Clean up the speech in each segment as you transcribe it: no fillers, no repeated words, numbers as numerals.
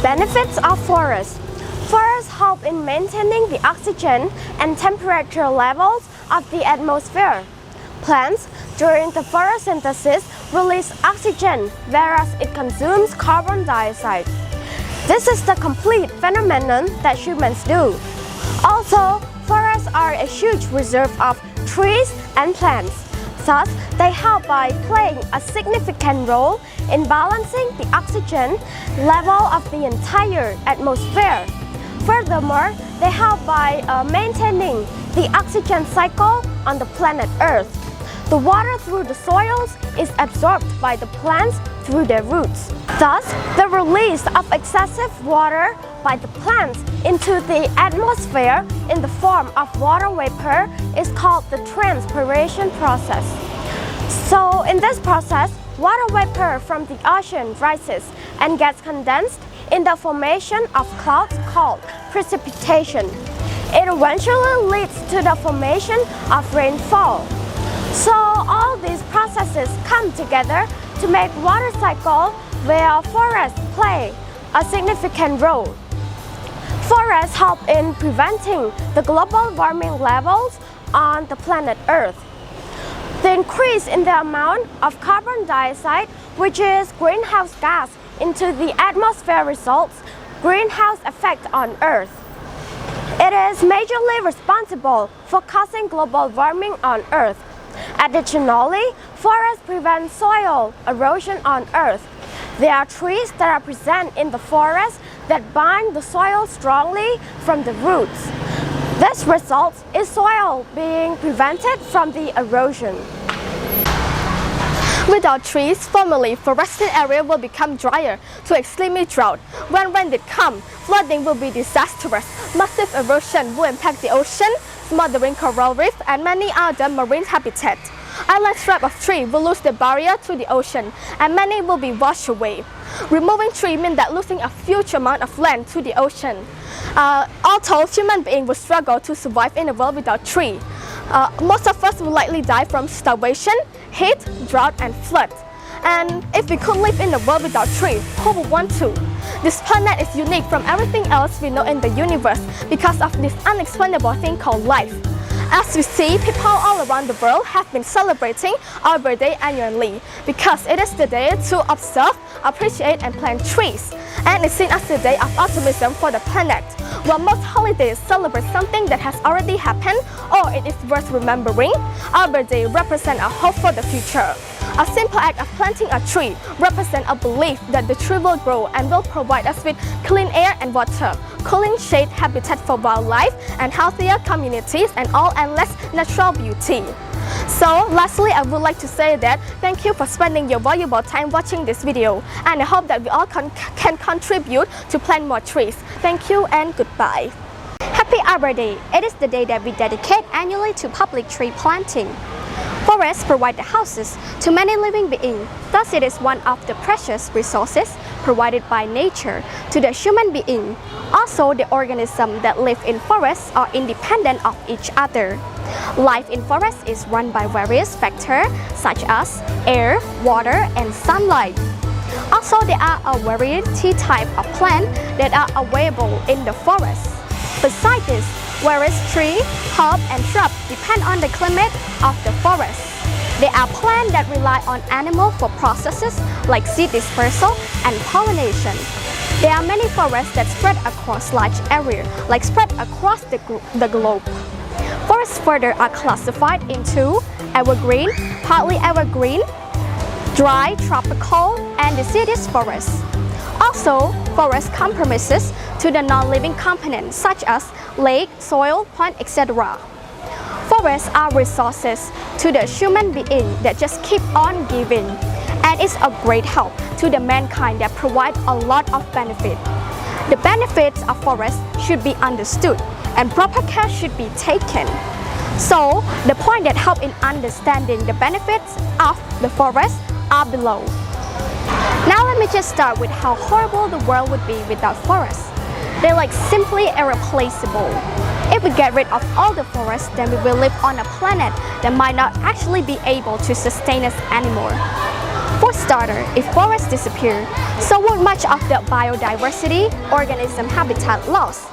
Benefits of forests. Forests help in maintaining the oxygen and temperature levels of the atmosphere. Plants, during the photosynthesis, release oxygen, whereas it consumes carbon dioxide. This is the complete phenomenon that humans do. Also, forests are a huge reserve of trees and plants. Thus, they help by playing a significant role in balancing the oxygen level of the entire atmosphere. Furthermore, they help by maintaining the oxygen cycle on the planet Earth. The water through the soils is absorbed by the plants through their roots. Thus, the release of excessive water by the plants into the atmosphere in the form of water vapor is called the transpiration process. So, in this process, water vapor from the ocean rises and gets condensed in the formation of clouds called precipitation. It eventually leads to the formation of rainfall. So all these processes come together to make water cycle where forests play a significant role. Forests help in preventing the global warming levels on the planet Earth. The increase in the amount of carbon dioxide, which is greenhouse gas, into the atmosphere results greenhouse effect on Earth. It is majorly responsible for causing global warming on Earth. Additionally, forests prevent soil erosion on Earth. There are trees that are present in the forest that bind the soil strongly from the roots. This results in soil being prevented from the erosion. Without trees, formerly forested area will become drier to extremely drought. When rain did come, flooding will be disastrous. Massive erosion will impact the ocean, smothering coral reef and many other marine habitats. Island strip of trees will lose the barrier to the ocean and many will be washed away. Removing trees means that losing a huge amount of land to the ocean. Although human beings will struggle to survive in a world without trees, most of us will likely die from starvation, heat, drought and flood. And if we could live in a world without trees, who would want to? This planet is unique from everything else we know in the universe because of this unexplainable thing called life. As we see, people all around the world have been celebrating Arbor Day annually because it is the day to observe, appreciate and plant trees. And it's seen as the day of optimism for the planet. While most holidays celebrate something that has already happened or it is worth remembering, Arbor Day represents a hope for the future. A simple act of planting a tree represents a belief that the tree will grow and will provide us with clean air and water, cooling shade, habitat for wildlife, and healthier communities and all endless natural beauty. So, lastly, I would like to say that thank you for spending your valuable time watching this video, and I hope that we all can contribute to plant more trees. Thank you and goodbye. Happy Arbor Day! It is the day that we dedicate annually to public tree planting. Forests provide the houses to many living beings, thus it is one of the precious resources provided by nature to the human being. Also, the organisms that live in forests are independent of each other. Life in forests is run by various factors such as air, water, and sunlight. Also, there are a variety type of plants that are available in the forest. Besides this, various trees, herbs, and shrubs depend on the climate of the forest. There are plants that rely on animals for processes like seed dispersal and pollination. There are many forests that spread across large areas, like spread across the globe. Forests further are classified into evergreen, partly evergreen, dry, tropical, and deciduous forests. Also, forest compromises to the non-living components such as lake, soil, plant, etc. Forests are resources to the human being that just keep on giving, and it's a great help to the mankind that provide a lot of benefit. The benefits of forests should be understood and proper care should be taken. So, the point that help in understanding the benefits of the forest are below. Now let me just start with how horrible the world would be without forests. They're like simply irreplaceable. If we get rid of all the forests, then we will live on a planet that might not actually be able to sustain us anymore. For starter, if forests disappear, so would much of the biodiversity, organism habitat loss,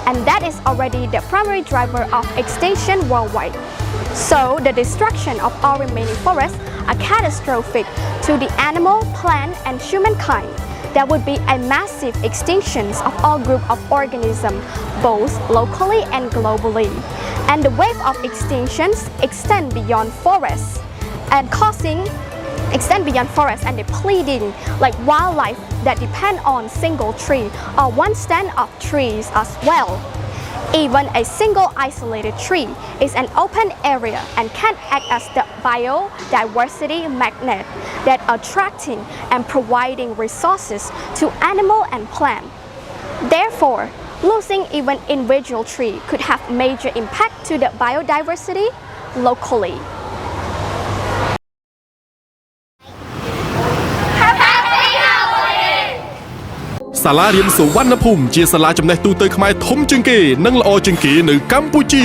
and that is already the primary driver of extinction worldwide. So the destruction of all remaining forests are catastrophic to the animal, plant, and humankind. There would be a massive extinction of all group of organisms, both locally and globally. And the wave of extinctions extend beyond forests and depleting like wildlife that depend on single tree or one stand of trees as well. Even a single isolated tree is an open area and can act as the biodiversity magnet that attracting and providing resources to animal and plant. Therefore, losing even individual tree could have major impact to the biodiversity locally. សាលារៀនសុវណ្ណភូមិជាសាលាចំណេះទូទៅខ្មែរធំជាងគេនិងល្អជាងគេនៅកម្ពុជា